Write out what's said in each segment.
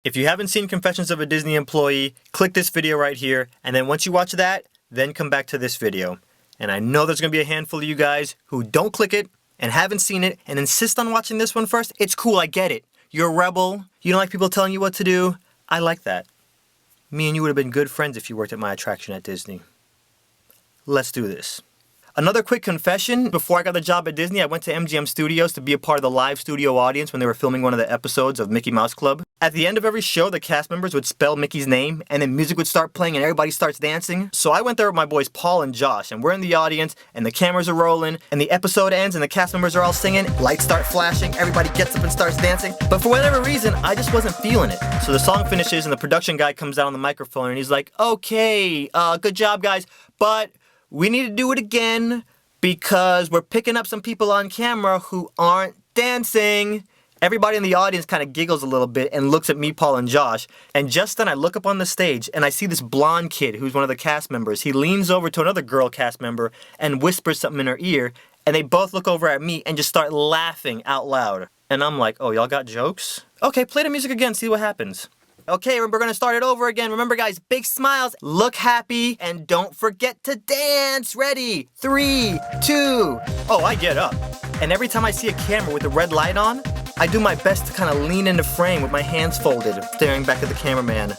If you haven't seen Confessions of a Disney Employee, click this video right here, and then once you watch that, then come back to this video. And I know there's going to be a handful of you guys who don't click it and haven't seen it and insist on watching this one first. It's cool, I get it. You're a rebel. You don't like people telling you what to do. I like that. Me and you would have been good friends if you worked at my attraction at Disney. Let's do this. Another quick confession. Before I got the job at Disney, I went to MGM Studios to be a part of the live studio audience when they were filming one of the episodes of Mickey Mouse Club. At the end of every show, the cast members would spell Mickey's name, and then music would start playing and everybody starts dancing. So I went there with my boys Paul and Josh, and we're in the audience, and the cameras are rolling, and the episode ends, and the cast members are all singing, lights start flashing, everybody gets up and starts dancing. But for whatever reason, I just wasn't feeling it. So the song finishes, and the production guy comes out on the microphone, and he's like, okay, good job, guys, but we need to do it again, because we're picking up some people on camera who aren't dancing. Everybody in the audience kind of giggles a little bit and looks at me, Paul, and Josh. And just then I look up on the stage and I see this blonde kid who's one of the cast members. He leans over to another girl cast member and whispers something in her ear. And they both look over at me and just start laughing out loud. And I'm like, oh, y'all got jokes? Okay, play the music again, see what happens. Okay, we're gonna start it over again. Remember, guys, big smiles, look happy, and don't forget to dance. Ready? 3, 2. Oh, I get up. And every time I see a camera with a red light on, I do my best to kind of lean into frame with my hands folded, staring back at the cameraman,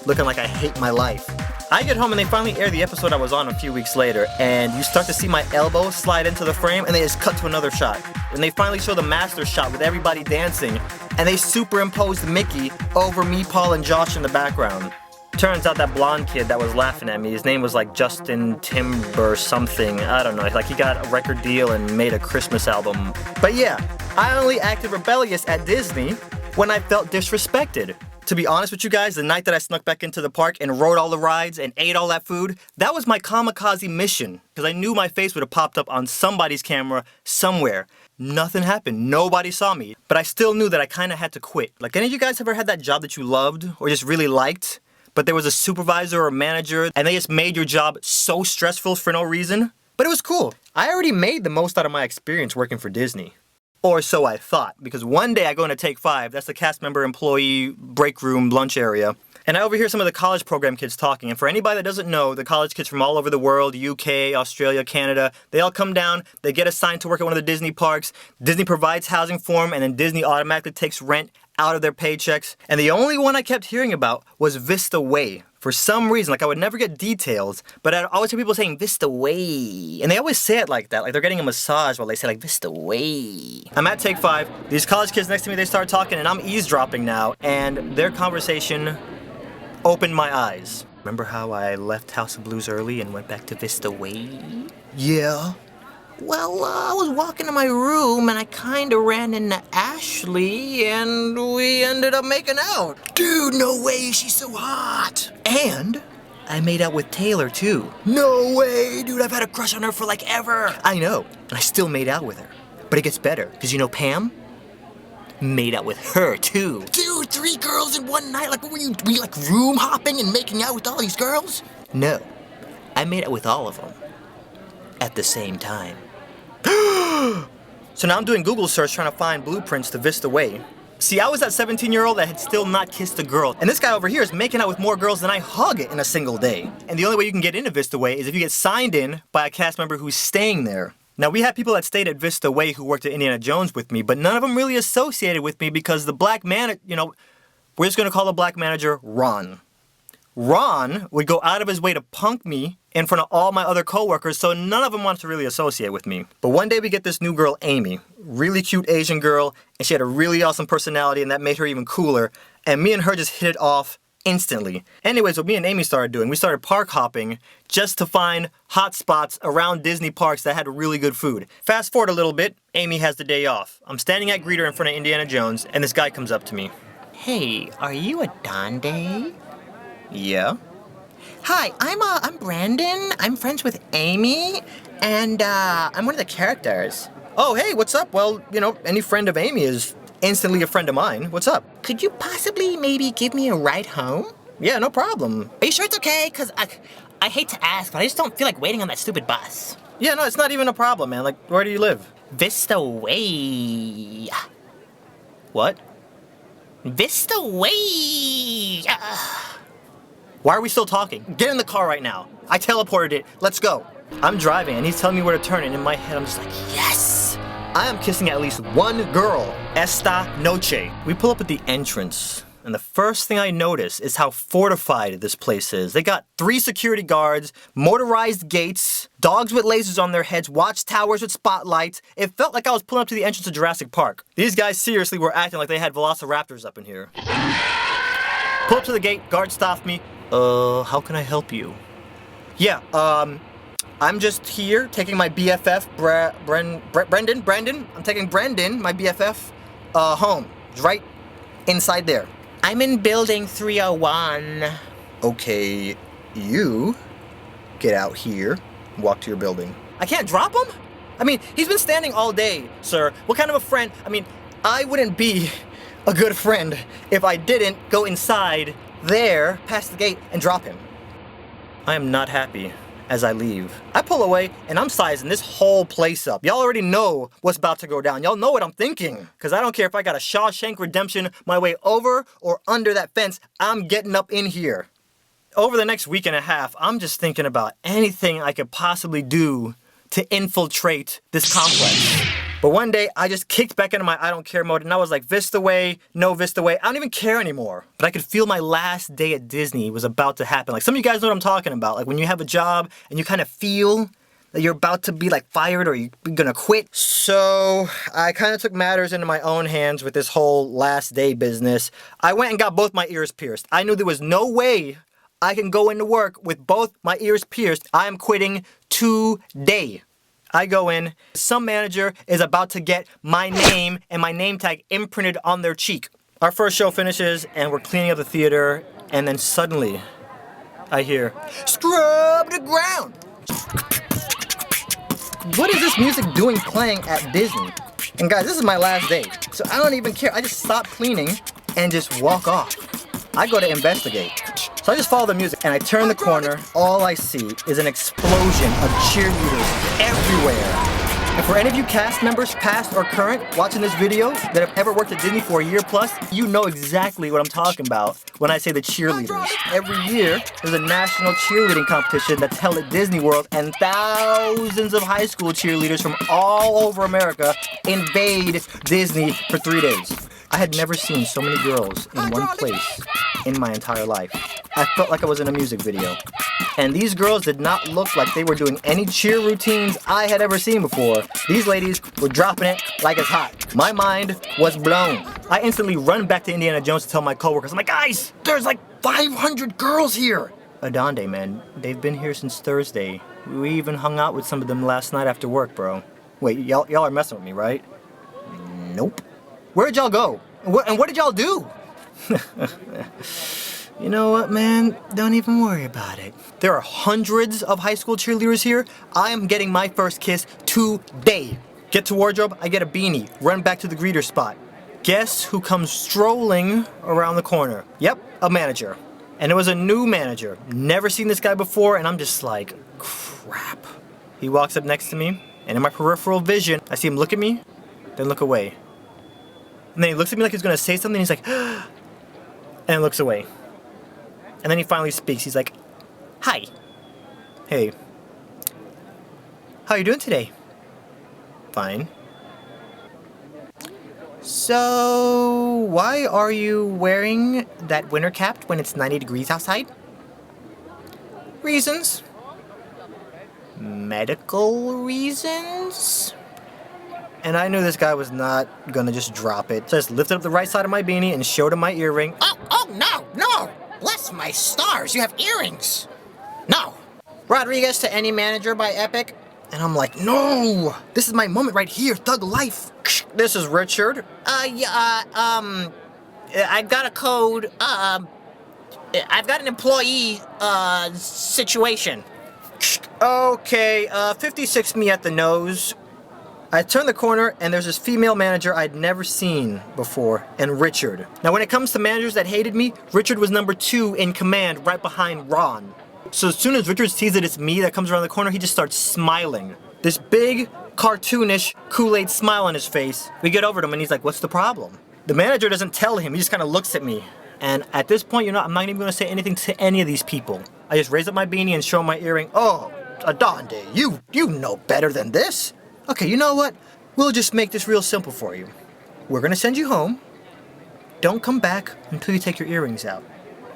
looking like I hate my life. I get home and they finally air the episode I was on a few weeks later, and you start to see my elbow slide into the frame, and they just cut to another shot. And they finally show the master shot with everybody dancing, and they superimposed Mickey over me, Paul, and Josh in the background. Turns out that blonde kid that was laughing at me, his name was like Justin Timber something, I don't know, like he got a record deal and made a Christmas album. But yeah, I only acted rebellious at Disney when I felt disrespected. To be honest with you guys, the night that I snuck back into the park and rode all the rides and ate all that food, that was my kamikaze mission. Because I knew my face would have popped up on somebody's camera somewhere. Nothing happened. Nobody saw me. But I still knew that I kind of had to quit. Like, any of you guys ever had that job that you loved or just really liked, but there was a supervisor or manager and they just made your job so stressful for no reason? But it was cool. I already made the most out of my experience working for Disney. Or so I thought, because one day I go into Take 5, that's the cast member employee break room lunch area, and I overhear some of the college program kids talking. And for anybody that doesn't know, the college kids from all over the world, UK, Australia, Canada, they all come down, they get assigned to work at one of the Disney parks, Disney provides housing for them, and then Disney automatically takes rent out of their paychecks. And the only one I kept hearing about was Vista Way. For some reason, like I would never get details, but I'd always hear people saying Vista Way. And they always say it like that, like they're getting a massage while they say like Vista Way. I'm at Take 5, these college kids next to me, they start talking and I'm eavesdropping now, and their conversation opened my eyes. Remember how I left House of Blues early and went back to Vista Way? Yeah. Well, I was walking to my room and I kinda ran into Ashley and we ended up making out. Dude, no way, she's so hot. And I made out with Taylor too. No way, dude, I've had a crush on her for like ever. I know, and I still made out with her. But it gets better, because you know Pam? Made out with her too. Dude, 3 girls in one night? Like, what were you like room hopping and making out with all these girls? No, I made out with all of them at the same time. So now I'm doing Google search trying to find blueprints to Vista Way. See, I was that 17-year-old that had still not kissed a girl. And this guy over here is making out with more girls than I hug in a single day. And the only way you can get into Vista Way is if you get signed in by a cast member who's staying there. Now, we had people that stayed at Vista Way who worked at Indiana Jones with me, but none of them really associated with me because the black man, we're just going to call the black manager Ron. Ron would go out of his way to punk me in front of all my other coworkers, so none of them wanted to really associate with me. But one day we get this new girl, Amy, really cute Asian girl, and she had a really awesome personality, and that made her even cooler, and me and her just hit it off instantly. Anyways, what me and Amy started doing, we started park hopping just to find hot spots around Disney parks that had really good food. Fast forward a little bit, Amy has the day off. I'm standing at Greeter in front of Indiana Jones, and this guy comes up to me. Hey, are you a Donde? Yeah. Hi, I'm Brandon. I'm friends with Amy, and I'm one of the characters. Oh, hey, what's up? Well, any friend of Amy is instantly a friend of mine. What's up? Could you possibly maybe give me a ride home? Yeah, no problem. Are you sure it's okay? Because I hate to ask, but I just don't feel like waiting on that stupid bus. Yeah, no, it's not even a problem, man. Like, where do you live? Vista Way. What? Vista Way! Why are we still talking? Get in the car right now. I teleported it. Let's go. I'm driving and he's telling me where to turn, and in my head I'm just like, yes! I am kissing at least one girl. Esta noche. We pull up at the entrance, and the first thing I notice is how fortified this place is. They got 3 security guards, motorized gates, dogs with lasers on their heads, watchtowers with spotlights. It felt like I was pulling up to the entrance of Jurassic Park. These guys seriously were acting like they had velociraptors up in here. Pull up to the gate, guard stopped me. How can I help you? Yeah, I'm just here taking my BFF, Brendan. I'm taking Brendan, my BFF, home. It's right inside there. I'm in building 301. Okay, you get out here, walk to your building. I can't drop him? I mean, he's been standing all day, sir. What kind of a friend? I mean, I wouldn't be a good friend if I didn't go inside there, past the gate, and drop him. I am not happy as I leave. I pull away and I'm sizing this whole place up. Y'all already know what's about to go down. Y'all know what I'm thinking. Cause I don't care if I got a Shawshank Redemption my way over or under that fence, I'm getting up in here. Over the next week and a half, I'm just thinking about anything I could possibly do to infiltrate this complex. But one day, I just kicked back into my I don't care mode and I was like, Vista Way, no Vista Way. I don't even care anymore. But I could feel my last day at Disney was about to happen. Like some of you guys know what I'm talking about. Like when you have a job and you kind of feel that you're about to be like fired or you're gonna quit. So I kind of took matters into my own hands with this whole last day business. I went and got both my ears pierced. I knew there was no way I can go into work with both my ears pierced. I am quitting today. I go in, some manager is about to get my name and my name tag imprinted on their cheek. Our first show finishes and we're cleaning up the theater, and then suddenly I hear, scrub the ground! What is this music doing playing at Disney? And guys, this is my last day, so I don't even care. I just stop cleaning and just walk off. I go to investigate. So I just follow the music and I turn the corner. All I see is an explosion of cheerleaders everywhere. And for any of you cast members, past or current, watching this video that have ever worked at Disney for a year plus, you know exactly what I'm talking about when I say the cheerleaders. Every year, there's a national cheerleading competition that's held at Disney World, and thousands of high school cheerleaders from all over America invade Disney for 3 days. I had never seen so many girls in one place in my entire life. I felt like I was in a music video. And these girls did not look like they were doing any cheer routines I had ever seen before. These ladies were dropping it like it's hot. My mind was blown. I instantly run back to Indiana Jones to tell my coworkers, I'm like, guys, there's like 500 girls here. Adonde, man, they've been here since Thursday. We even hung out with some of them last night after work, bro. Wait, y'all are messing with me, right? Nope. Where'd y'all go? And what did y'all do? You know what, man? Don't even worry about it. There are hundreds of high school cheerleaders here. I am getting my first kiss today. Get to wardrobe, I get a beanie. Run back to the greeter spot. Guess who comes strolling around the corner? Yep, a manager. And it was a new manager. Never seen this guy before, and I'm just like, crap. He walks up next to me, and in my peripheral vision, I see him look at me, then look away. And then he looks at me like he's gonna say something, and he's like, and looks away. And then he finally speaks. He's like, hi. Hey. How are you doing today? Fine. So, why are you wearing that winter cap when it's 90 degrees outside? Reasons. Medical reasons? And I knew this guy was not gonna just drop it. So I just lifted up the right side of my beanie and showed him my earring. Oh, no! Bless my stars, you have earrings! No! Rodriguez to any manager by Epic. And I'm like, no! This is my moment right here, thug life. This is Richard. I've got a code, I've got an employee, situation. Okay, 56 me at the nose. I turn the corner and there's this female manager I'd never seen before, and Richard. Now when it comes to managers that hated me, Richard was number 2 in command right behind Ron. So as soon as Richard sees that it's me that comes around the corner, he just starts smiling. This big, cartoonish Kool-Aid smile on his face. We get over to him and he's like, what's the problem? The manager doesn't tell him, he just kind of looks at me. And at this point, you know, I'm not even gonna say anything to any of these people. I just raise up my beanie and show my earring. Oh, Adonde, you know better than this. Okay, you know what? We'll just make this real simple for you. We're gonna send you home. Don't come back until you take your earrings out.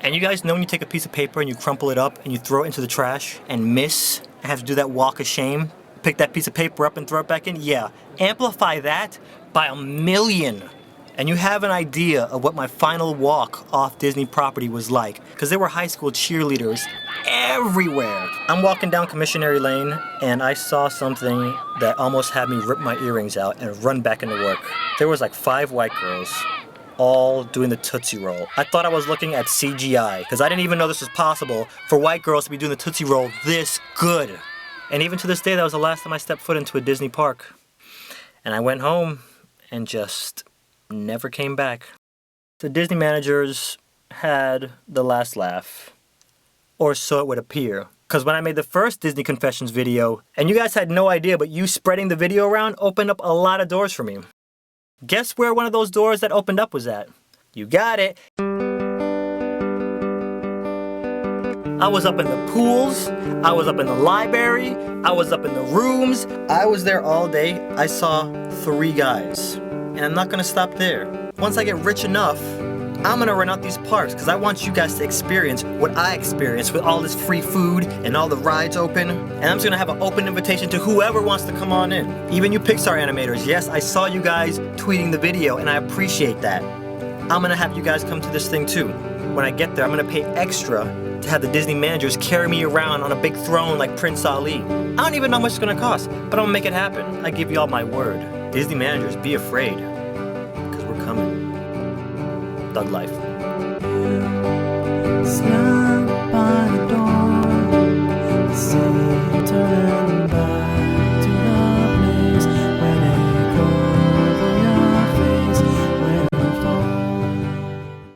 And you guys know when you take a piece of paper and you crumple it up and you throw it into the trash and miss and have to do that walk of shame? Pick that piece of paper up and throw it back in? Yeah. Amplify that by 1,000,000. And you have an idea of what my final walk off Disney property was like. Because there were high school cheerleaders everywhere. I'm walking down Commissionary Lane and I saw something that almost had me rip my earrings out and run back into work. There was like 5 white girls all doing the Tootsie Roll. I thought I was looking at CGI because I didn't even know this was possible for white girls to be doing the Tootsie Roll this good. And even to this day, that was the last time I stepped foot into a Disney park. And I went home and just never came back. The Disney managers had the last laugh, or so it would appear. Because when I made the first Disney Confessions video, and you guys had no idea, but you spreading the video around opened up a lot of doors for me. Guess where one of those doors that opened up was at? You got it. I was up in the pools, I was up in the library, I was up in the rooms. I was there all day. I saw 3 guys. And I'm not gonna stop there. Once I get rich enough, I'm gonna rent out these parks because I want you guys to experience what I experienced with all this free food and all the rides open. And I'm just gonna have an open invitation to whoever wants to come on in. Even you Pixar animators, yes, I saw you guys tweeting the video and I appreciate that. I'm gonna have you guys come to this thing too. When I get there, I'm gonna pay extra to have the Disney managers carry me around on a big throne like Prince Ali. I don't even know how much it's gonna cost, but I'm gonna make it happen. I give you all my word. Disney managers, be afraid, because we're coming. Thug life.